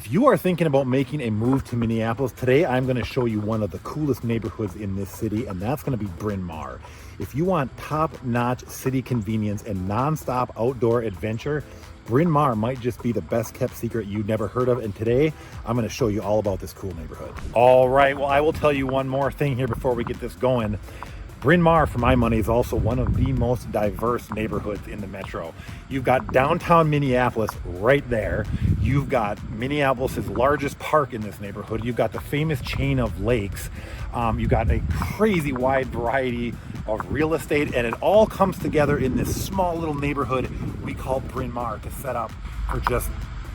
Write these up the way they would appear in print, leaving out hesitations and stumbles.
If you are thinking about making a move to Minneapolis, today I'm going to show you one of the coolest neighborhoods in this city, and that's going to be Bryn Mawr. If you want top-notch city convenience and non-stop outdoor adventure, Bryn Mawr might just be the best kept secret you never heard of, and today I'm going to show you all about this cool neighborhood. All right, well, I will tell you one more thing here before we get this going. Bryn Mawr, for my money, is also one of the most diverse neighborhoods in the metro. You've got downtown Minneapolis right there. You've got Minneapolis's largest park in this neighborhood. You've got the famous chain of lakes. You've got a crazy wide variety of real estate, and it all comes together in this small little neighborhood we call Bryn Mawr to set up for just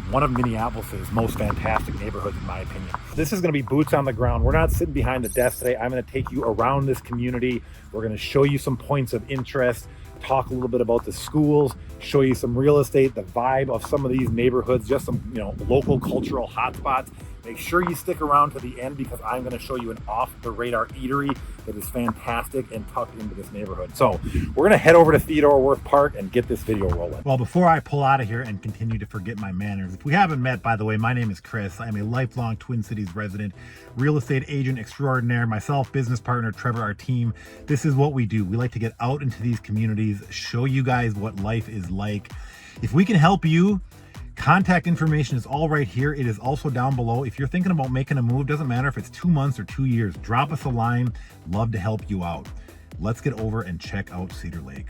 one of Minneapolis's most fantastic neighborhoods, in my opinion. This is going to be boots on the ground. We're not sitting behind the desk today. I'm going to take you around this community. We're going to show you some points of interest, talk a little bit about the schools, show you some real estate, the vibe of some of these neighborhoods, just some, local cultural hotspots. Make sure you stick around to the end because I'm going to show you an off-the-radar eatery that is fantastic and tucked into this neighborhood. So we're going to head over to Theodore Wirth Park and get this video rolling. Well, before I pull out of here and continue to forget my manners, if we haven't met, by the way, my name is Chris. I'm a lifelong Twin Cities resident, real estate agent extraordinaire, myself, business partner, Trevor, our team. This is what we do. We like to get out into these communities, show you guys what life is like. If we can help you, contact information is all right here. It is also down below. If you're thinking about making a move, doesn't matter if it's 2 months or 2 years, drop us a line. Love to help you out. Let's get over and check out Cedar Lake.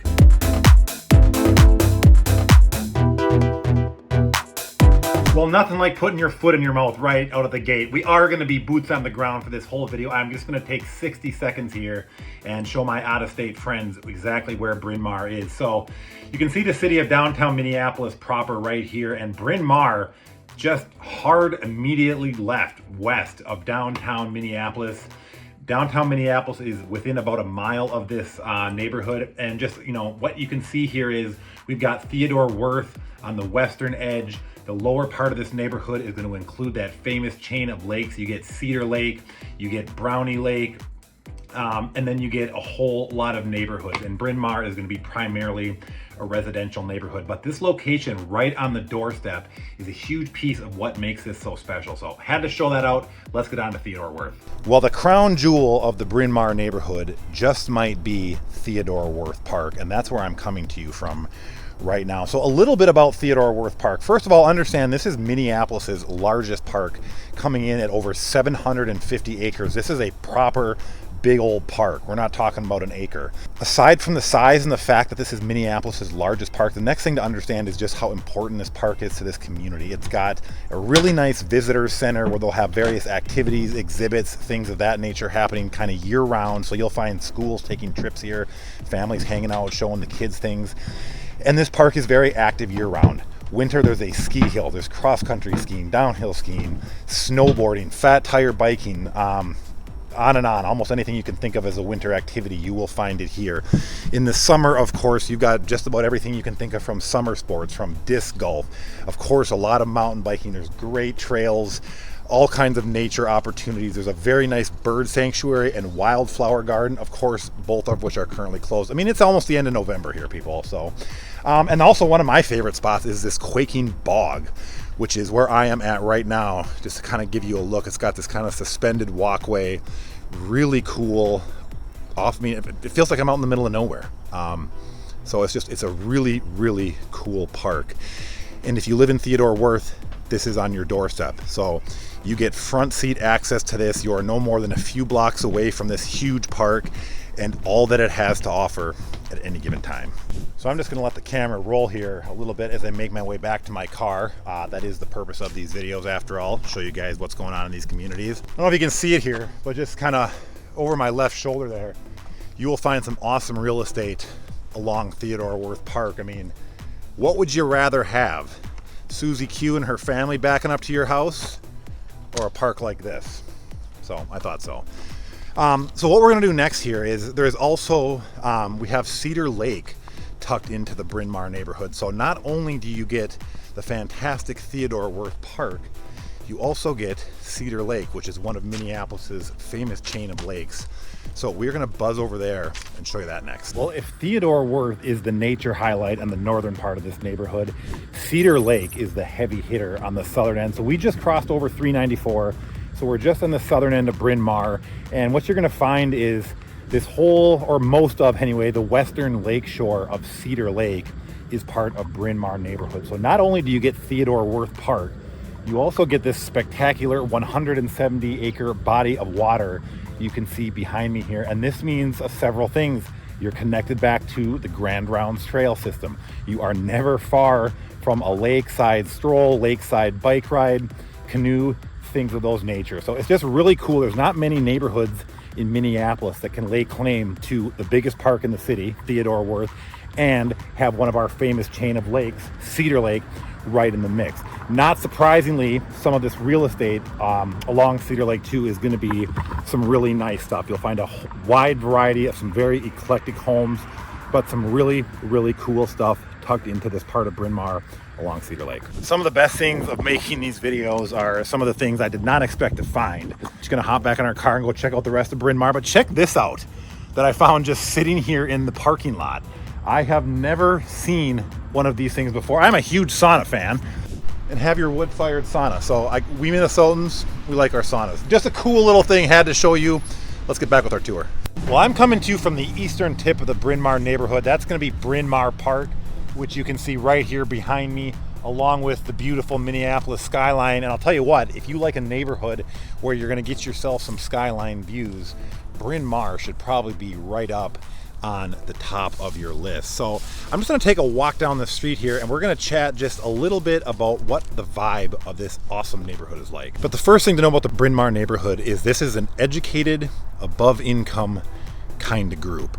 Well, nothing like putting your foot in your mouth right out of the gate. We are going to be boots on the ground for this whole video. I'm just going to take 60 seconds here and show my out-of-state friends exactly where Bryn Mawr is. So you can see the city of downtown Minneapolis proper right here, and Bryn Mawr just hard immediately left west of downtown Minneapolis. Downtown Minneapolis is within about a mile of this neighborhood, and just, what you can see here is we've got Theodore Wirth on the western edge. The lower part of this neighborhood is going to include that famous chain of lakes. You get Cedar Lake, you get Brownie Lake, and then you get a whole lot of neighborhoods. And Bryn Mawr is going to be primarily a residential neighborhood. But this location right on the doorstep is a huge piece of what makes this so special. So had to show that out. Let's get on to Theodore Wirth. Well, the crown jewel of the Bryn Mawr neighborhood just might be Theodore Wirth Park, and that's where I'm coming to you from right now. So a little bit about Theodore Wirth Park. First of all, understand this is Minneapolis's largest park, coming in at over 750 acres. This is a proper big old park. We're not talking about an acre. Aside from the size and the fact that this is Minneapolis's largest park, the next thing to understand is just how important this park is to this community. It's got a really nice visitor center where they'll have various activities, exhibits, things of that nature happening kind of year round. So you'll find schools taking trips here, families hanging out, showing the kids things. And this park is very active year-round. Winter, there's a ski hill, there's cross-country skiing, downhill skiing, snowboarding, fat tire biking, on and on. Almost anything you can think of as a winter activity, you will find it here. In the summer, of course, you've got just about everything you can think of from summer sports, from disc golf. Of course, a lot of mountain biking. There's great trails, all kinds of nature opportunities. There's a very nice bird sanctuary and wildflower garden, of course, both of which are currently closed. I mean, it's almost the end of November here, people. So, and also one of my favorite spots is this Quaking Bog, which is where I am at right now. Just to kind of give you a look, it's got this kind of suspended walkway, really cool. It feels like I'm out in the middle of nowhere. So it's a really, really cool park. And if you live in Theodore Wirth, this is on your doorstep. So you get front seat access to this. You are no more than a few blocks away from this huge park and all that it has to offer at any given time. So I'm just going to let the camera roll here a little bit as I make my way back to my car. That is the purpose of these videos, after all, show you guys what's going on in these communities. I don't know if you can see it here, but just kind of over my left shoulder there, you will find some awesome real estate along Theodore Wirth Park. I mean, what would you rather have? Susie Q and her family backing up to your house, or a park like this? So I thought so. So what we're going to do next here is there's also, we have Cedar Lake tucked into the Bryn Mawr neighborhood. So not only do you get the fantastic Theodore Wirth Park, you also get Cedar Lake, which is one of Minneapolis's famous chain of lakes. So we're gonna buzz over there and show you that next. Well, if Theodore Wirth is the nature highlight on the northern part of this neighborhood, Cedar Lake is the heavy hitter on the southern end. So we just crossed over 394. So we're just on the southern end of Bryn Mawr. And what you're gonna find is this whole, or most of anyway, the western lake shore of Cedar Lake is part of Bryn Mawr neighborhood. So not only do you get Theodore Wirth Park, you also get this spectacular 170 acre body of water you can see behind me here. And this means several things. You're connected back to the Grand Rounds trail system. You are never far from a lakeside stroll, lakeside bike ride, canoe, things of those nature. So it's just really cool. There's not many neighborhoods in Minneapolis that can lay claim to the biggest park in the city, Theodore Wirth, and have one of our famous chain of lakes, Cedar Lake, right in the mix. Not surprisingly, some of this real estate along Cedar Lake too is going to be some really nice stuff. You'll find a wide variety of some very eclectic homes, but some really, really cool stuff tucked into this part of Bryn Mawr along Cedar Lake. Some of the best things of making these videos are some of the things I did not expect to find. Just gonna hop back in our car and go check out the rest of Bryn Mawr, but check this out that I found just sitting here in the parking lot. I have never seen one of these things before. I'm a huge sauna fan, and have your wood-fired sauna. So we Minnesotans, we like our saunas. Just a cool little thing, had to show you. Let's get back with our tour. Well, I'm coming to you from the eastern tip of the Bryn Mawr neighborhood. That's gonna be Bryn Mawr Park, which you can see right here behind me, along with the beautiful Minneapolis skyline. And I'll tell you what, if you like a neighborhood where you're gonna get yourself some skyline views, Bryn Mawr should probably be right up on the top of your list. So I'm just gonna take a walk down the street here and we're gonna chat just a little bit about what the vibe of this awesome neighborhood is like. But the first thing to know about the Bryn Mawr neighborhood is this is an educated, above income kind of group.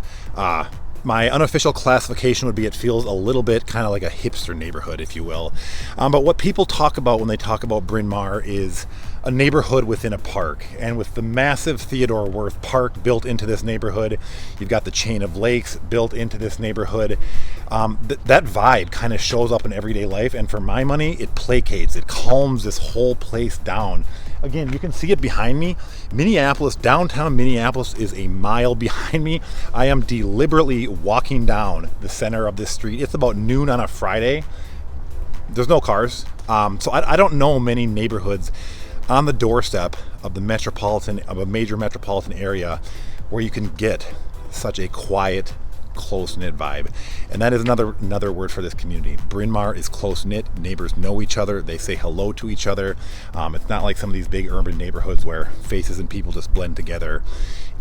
My unofficial classification would be it feels a little bit kind of like a hipster neighborhood, if you will. But what people talk about when they talk about Bryn Mawr is a neighborhood within a park. And with the massive Theodore Wirth Park built into this neighborhood, you've got the chain of lakes built into this neighborhood. That vibe kind of shows up in everyday life. And for my money, it placates, it calms this whole place down. Again, you can see it behind me. Minneapolis, downtown Minneapolis is a mile behind me. I am deliberately walking down the center of this street. It's about noon on a Friday. There's no cars. So I don't know many neighborhoods on the doorstep of a major metropolitan area where you can get such a quiet, close-knit vibe. And that is another word for this community. Bryn Mawr is close-knit. Neighbors know each other. They say hello to each other. It's not like some of these big urban neighborhoods where faces and people just blend together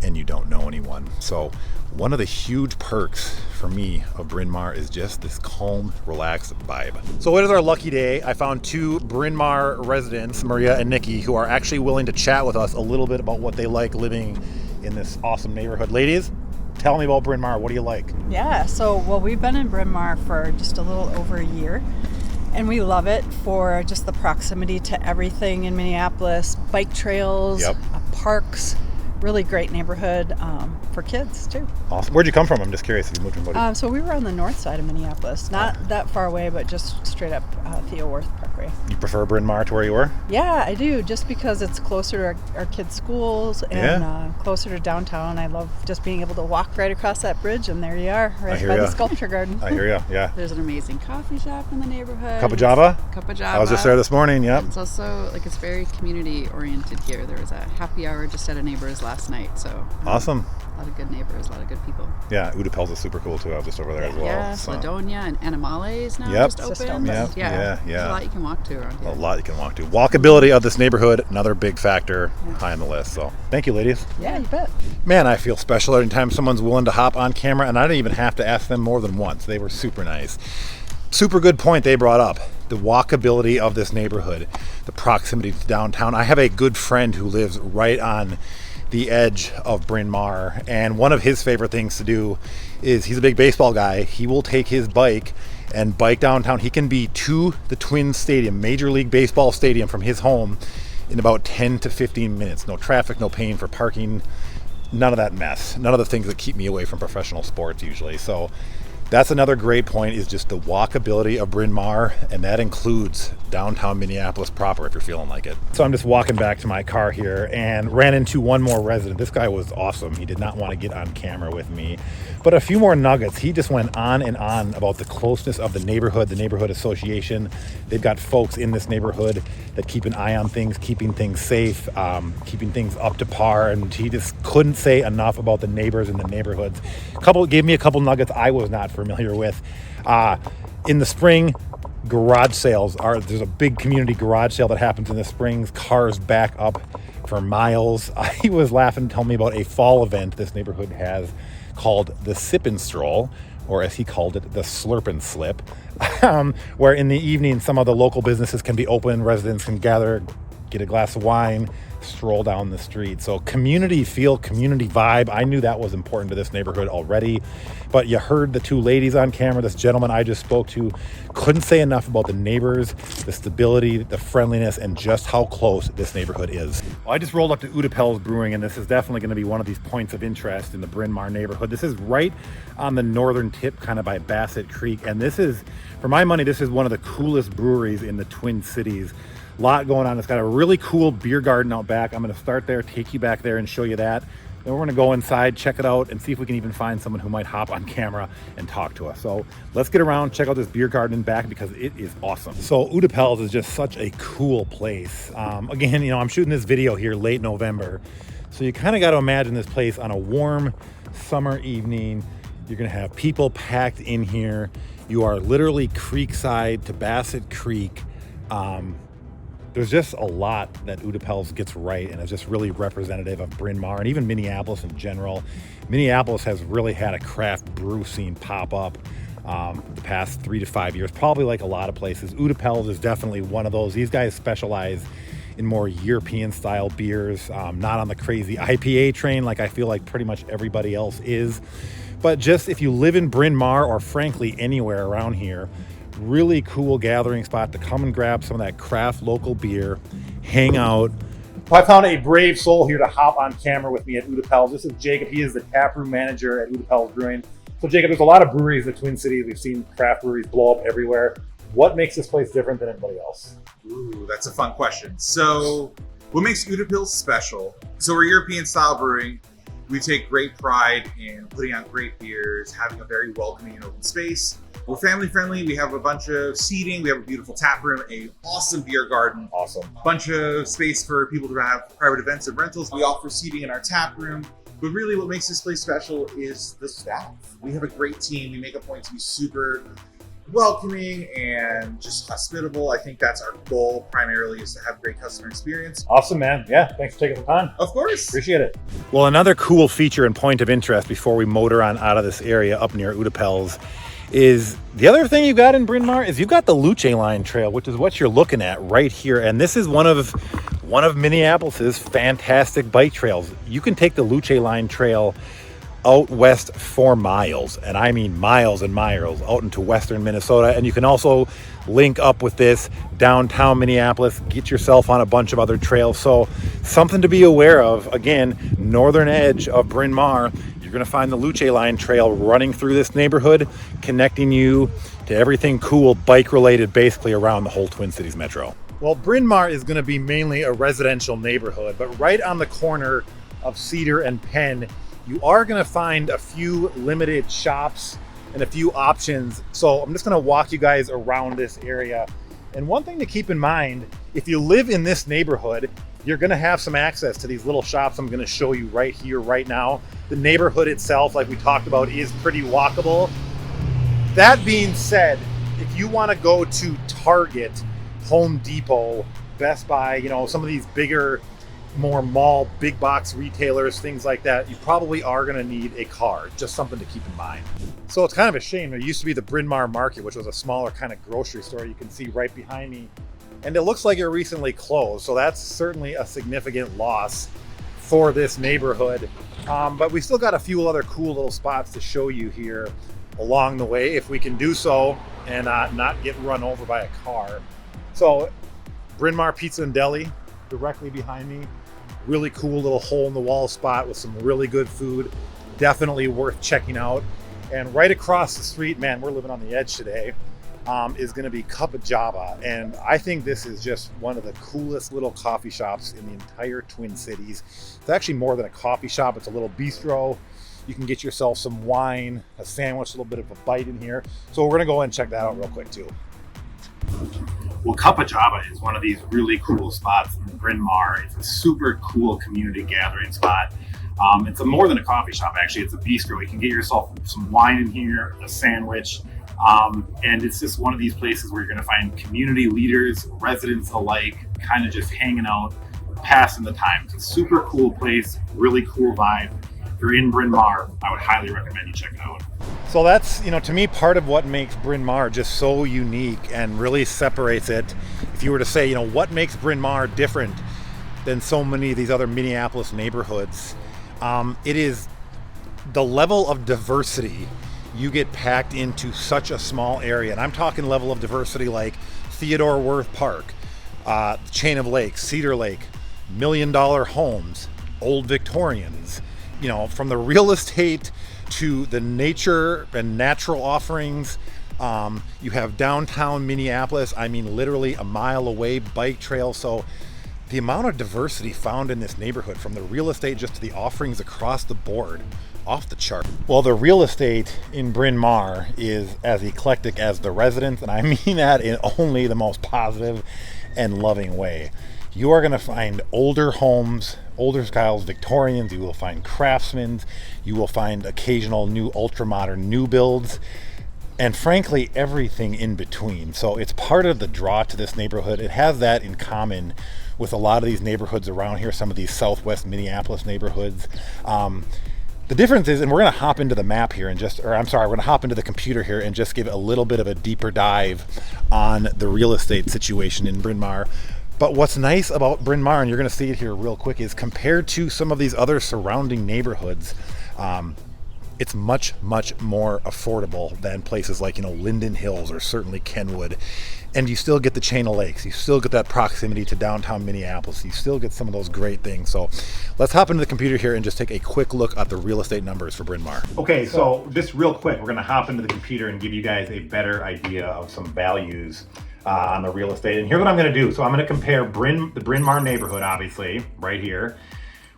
and you don't know anyone. So one of the huge perks for me of Bryn Mawr is just this calm, relaxed vibe. So it is our lucky day. I found two Bryn Mawr residents, Maria and Nikki, who are actually willing to chat with us a little bit about what they like living in this awesome neighborhood. Ladies, tell me about Bryn Mawr. What do you like? Yeah, well, we've been in Bryn Mawr for just a little over a year, and we love it for just the proximity to everything in Minneapolis, bike trails, parks, really great neighborhood for kids too. Awesome. Where'd you come from? I'm just curious if you moved from Bodie. So we were on the north side of Minneapolis, not that far away, but just straight up Theodore Wirth Parkway. You prefer Bryn Mawr to where you were? Yeah, I do, just because it's closer to our kids' schools and closer to downtown. I love just being able to walk right across that bridge, and there you are, right by the sculpture garden. I hear you, yeah. There's an amazing coffee shop in the neighborhood. Cup of Java? Cup of Java. I was just there this morning, yep. It's also, it's very community-oriented here. There was a happy hour just at a neighbor's last night, so. Awesome. A lot of good neighbors, a lot of good people. Yeah, Utepils is super cool too. I was just over there as well. Yeah, so. Sladonia and Animales now just opened. Yeah. There's a lot you can walk to around here. A lot you can walk to. Walkability of this neighborhood, another big factor, high on the list. So thank you, ladies. Yeah, you bet. Man, I feel special every time someone's willing to hop on camera, and I didn't even have to ask them more than once. They were super nice. Super good point they brought up. The walkability of this neighborhood, the proximity to downtown. I have a good friend who lives right on the edge of Bryn Mawr, and one of his favorite things to do is, he's a big baseball guy, he will take his bike and bike downtown. He can be to the Twins Stadium, Major League Baseball Stadium, from his home in about 10 to 15 minutes. No traffic, no paying for parking, none of that mess, none of the things that keep me away from professional sports usually. So That's another great point, is just the walkability of Bryn Mawr, and that includes downtown Minneapolis proper if you're feeling like it. So I'm just walking back to my car here and ran into one more resident. This guy was awesome. He did not want to get on camera with me, but a few more nuggets. He just went on and on about the closeness of the neighborhood association. They've got folks in this neighborhood that keep an eye on things, keeping things safe, keeping things up to par, and he just couldn't say enough about the neighbors in the neighborhoods. Gave me a couple nuggets I was not familiar with. In the spring, garage sales there's a big community garage sale that happens in the springs. Cars back up for miles. He was laughing, telling me about a fall event this neighborhood has called the Sip and Stroll, or as he called it, the Slurp and Slip, where in the evening some of the local businesses can be open, residents can gather, get a glass of wine, stroll down the street. So community feel, community vibe. I knew that was important to this neighborhood already, but you heard the two ladies on camera. This gentleman I just spoke to couldn't say enough about the neighbors, the stability, the friendliness, and just how close this neighborhood is. Well, I just rolled up to Utepils Brewing, and this is definitely going to be one of these points of interest in the Bryn Mawr neighborhood. This is right on the northern tip, kind of by Bassett Creek, and this is, for my money, this is one of the coolest breweries in the Twin Cities. Lot going on. It's got a really cool beer garden out back. I'm going to start there, take you back there and show you that. Then we're going to go inside, check it out, and see if we can even find someone who might hop on camera and talk to us. So let's get around, check out this beer garden in back, because it is awesome. So Utepils is just such a cool place. Again, I'm shooting this video here late November, so you kind of got to imagine this place on a warm summer evening. You're going to have people packed in here. You are literally creekside to Bassett Creek. There's just a lot that Utepils gets right, and it's just really representative of Bryn Mawr and even Minneapolis in general. Minneapolis has really had a craft brew scene pop up the past 3 to 5 years, probably like a lot of places. Utepils is definitely one of those. These guys specialize in more European style beers, not on the crazy IPA train like I feel like pretty much everybody else is. But just if you live in Bryn Mawr, or frankly anywhere around here, really cool gathering spot to come and grab some of that craft local beer, hang out. I found a brave soul here to hop on camera with me at Utepils. This is Jacob. He is the taproom manager at Utepils Brewing. So Jacob, there's a lot of breweries in the Twin Cities. We've seen craft breweries blow up everywhere. What makes this place different than anybody else? Ooh, that's a fun question. So what makes Utepils special? So we're European style brewing. We take great pride in putting out great beers, having a very welcoming and open space. We're family friendly. We have a bunch of seating. We have a beautiful tap room, an awesome beer garden. Awesome. A bunch of space for people to have private events and rentals. We offer seating in our tap room. But really what makes this place special is the staff. We have a great team. We make a point to be super welcoming and just hospitable. I think that's our goal primarily, is to have great customer experience. Awesome, man. Yeah, thanks for taking the time. Of course. Appreciate it. Well, another cool feature and point of interest before we motor on out of this area up near Utepils is the other thing you got in Bryn Mawr is you've got the Luce line trail, which is what you're looking at right here. And this is one of Minneapolis's fantastic bike trails. You can take the Luce line trail out west for miles, and I mean miles and miles, out into western Minnesota. And you can also link up with this downtown Minneapolis, get yourself on a bunch of other trails. So something to be aware of. Again, northern edge of Bryn Mawr, you're going to find the Luce line trail running through this neighborhood, connecting you to everything cool bike related basically around the whole Twin Cities metro. Well, Bryn Mawr is going to be mainly a residential neighborhood, but right on the corner of Cedar and Penn, you are going to find a few limited shops and a few options. So I'm just going to walk you guys around this area. And one thing to keep in mind, if you live in this neighborhood, you're going to have some access to these little shops I'm going to show you right here, right now. The neighborhood itself, like we talked about, is pretty walkable. That being said, if you want to go to Target, Home Depot, Best Buy, some of these bigger, more mall, big box retailers, things like that, you probably are going to need a car. Just something to keep in mind. So it's kind of a shame. There used to be the Bryn Mawr Market, which was a smaller kind of grocery store you can see right behind me. And it looks like it recently closed. So that's certainly a significant loss for this neighborhood. But we still got a few other cool little spots to show you here along the way, if we can do so and not get run over by a car. So Bryn Mawr Pizza and Deli directly behind me. Really cool little hole in the wall spot with some really good food. Definitely worth checking out. And right across the street, man, we're living on the edge today, is going to be Cup of Java. And I think this is just one of the coolest little coffee shops in the entire Twin Cities. It's actually more than a coffee shop. It's a little bistro. You can get yourself some wine, a sandwich, a little bit of a bite in here. So we're going to go and check that out real quick too. Well, Cup of Java is one of these really cool spots in Bryn Mawr. It's a super cool community gathering spot. It's more than a coffee shop, actually. It's a bistro. You can get yourself some wine in here, a sandwich, and it's just one of these places where you're going to find community leaders, residents alike, kind of just hanging out, passing the time. It's a super cool place, really cool vibe. If you're in Bryn Mawr, I would highly recommend you check it out. So that's, to me, part of what makes Bryn Mawr just so unique and really separates it. If you were to say, what makes Bryn Mawr different than so many of these other Minneapolis neighborhoods, it is the level of diversity you get packed into such a small area. And I'm talking level of diversity like Theodore Wirth Park, chain of lakes, Cedar Lake, $1 million homes, old Victorians, from the real estate to the nature and natural offerings. You have downtown Minneapolis, literally a mile away, bike trail. So the amount of diversity found in this neighborhood, from the real estate just to the offerings across the board, off the chart. Well, the real estate in Bryn Mawr is as eclectic as the residents, and I mean that in only the most positive and loving way. You are going to find older homes, older styles, Victorians. You will find craftsmen. You will find occasional new ultra-modern new builds, and frankly, everything in between. So it's part of the draw to this neighborhood. It has that in common with a lot of these neighborhoods around here, some of these Southwest Minneapolis neighborhoods. The difference is, and we're going to hop into the map here and we're going to hop into the computer here and just give a little bit of a deeper dive on the real estate situation in Bryn Mawr. But what's nice about Bryn Mawr, and you're going to see it here real quick, is compared to some of these other surrounding neighborhoods, it's much, much more affordable than places like, Linden Hills or certainly Kenwood. And you still get the chain of lakes. You still get that proximity to downtown Minneapolis. You still get some of those great things. So let's hop into the computer here and just take a quick look at the real estate numbers for Bryn Mawr. Okay, so just real quick, we're going to hop into the computer and give you guys a better idea of some values on the real estate. And here's what I'm going to do. So I'm going to compare the Bryn Mawr neighborhood, obviously, right here.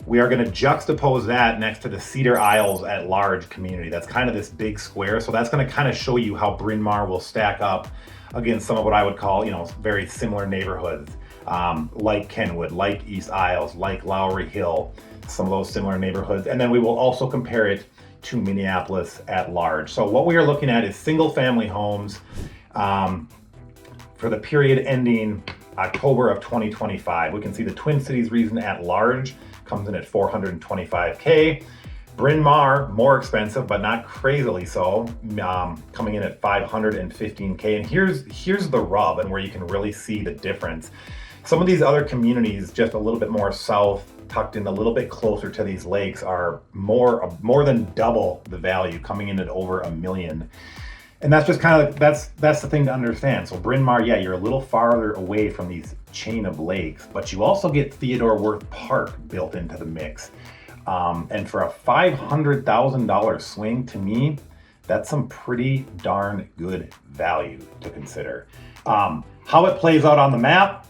We are going to juxtapose that next to the Cedar Isles at large community. That's kind of this big square. So that's going to kind of show you how Bryn Mawr will stack up against some of what I would call, very similar neighborhoods, like Kenwood, like East Isles, like Lowry Hill, some of those similar neighborhoods. And then we will also compare it to Minneapolis at large. So what we are looking at is single family homes for the period ending October of 2025. We can see the Twin Cities region at large comes in at $425K. Bryn Mawr, more expensive, but not crazily so, coming in at $515K. And here's the rub, and where you can really see the difference. Some of these other communities, just a little bit more south, tucked in a little bit closer to these lakes, are more than double the value, coming in at over $1 million. And that's just kind of, that's the thing to understand. So Bryn Mawr, yeah, you're a little farther away from these chain of lakes, but you also get Theodore Wirth Park built into the mix. And for a $500,000 swing, to me, that's some pretty darn good value to consider. How it plays out on the map.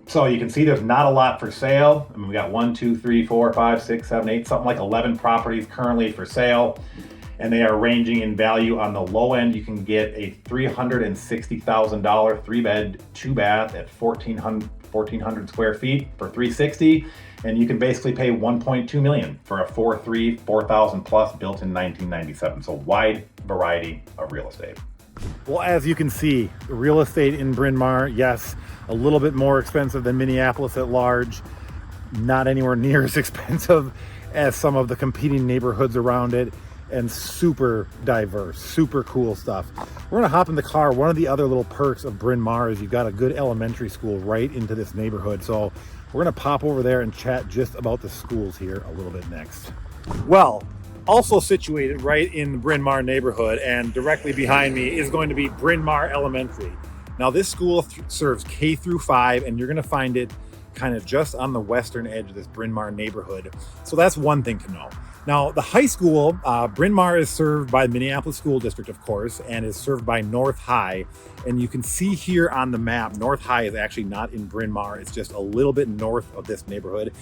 So you can see there's not a lot for sale. We got 1, 2, 3, 4, 5, 6, 7, 8, something like 11 properties currently for sale. And they are ranging in value. On the low end, you can get a $360,000 3-bed, 2-bath at 1,400 square feet for $360,000. And you can basically pay $1.2 million for a 4.3, 4,000 plus built in 1997. So wide variety of real estate. Well, as you can see, the real estate in Bryn Mawr, yes, a little bit more expensive than Minneapolis at large, not anywhere near as expensive as some of the competing neighborhoods around it, and super diverse, super cool stuff. We're gonna hop in the car. One of the other little perks of Bryn Mawr is you've got a good elementary school right into this neighborhood. So we're gonna pop over there and chat just about the schools here a little bit next. Well, also situated right in the Bryn Mawr neighborhood and directly behind me is going to be Bryn Mawr Elementary. Now this school serves K through 5, and you're gonna find it kind of just on the western edge of this Bryn Mawr neighborhood. So that's one thing to know. Now, the high school, Bryn Mawr, is served by the Minneapolis School District, of course, and is served by North High. And you can see here on the map, North High is actually not in Bryn Mawr. It's just a little bit north of this neighborhood.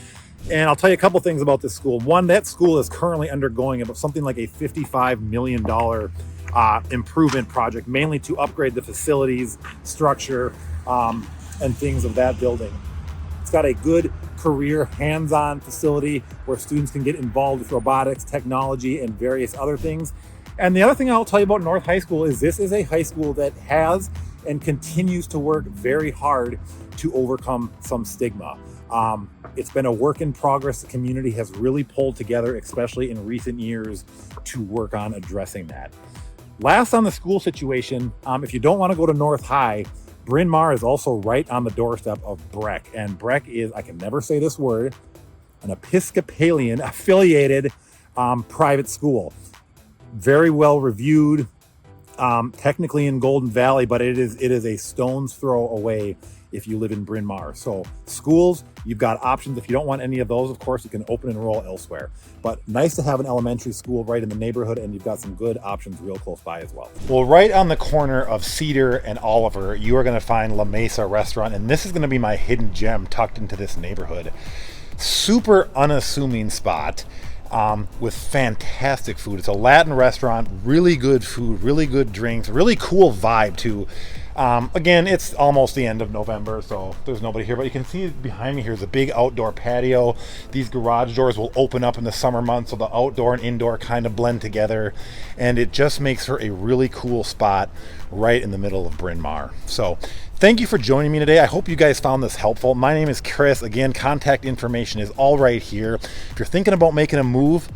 And I'll tell you a couple things about this school. One, that school is currently undergoing about something like a $55 million improvement project, mainly to upgrade the facilities, structure, and things of that building. It's got a good career hands-on facility where students can get involved with robotics, technology, and various other things. And the other thing I'll tell you about North High School is this is a high school that has and continues to work very hard to overcome some stigma. It's been a work in progress. The community has really pulled together, especially in recent years, to work on addressing that. Last on the school situation, if you don't want to go to North High, Bryn Mawr is also right on the doorstep of Breck. And Breck is, I can never say this word, an Episcopalian affiliated private school. Very well reviewed, technically in Golden Valley, but it is a stone's throw away if you live in Bryn Mawr. So schools, you've got options. If you don't want any of those, of course, you can open enroll elsewhere. But nice to have an elementary school right in the neighborhood, and you've got some good options real close by as well. Well, right on the corner of Cedar and Oliver, you are going to find La Mesa Restaurant, and this is going to be my hidden gem tucked into this neighborhood. Super unassuming spot. With fantastic food. It's a Latin restaurant, really good food, really good drinks, really cool vibe too. Again, it's almost the end of November, so there's nobody here, but you can see behind me here is a big outdoor patio. These garage doors will open up in the summer months, so the outdoor and indoor kind of blend together, and it just makes for a really cool spot right in the middle of Bryn Mawr. So thank you for joining me today. I hope you guys found this helpful. My name is Chris. Again, contact information is all right here. If you're thinking about making a move,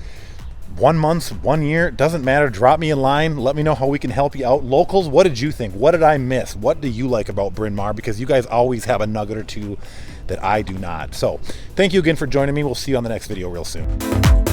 1 month, 1 year, doesn't matter. Drop me a line. Let me know how we can help you out. Locals, what did you think? What did I miss? What do you like about Bryn Mawr? Because you guys always have a nugget or two that I do not. So thank you again for joining me. We'll see you on the next video real soon.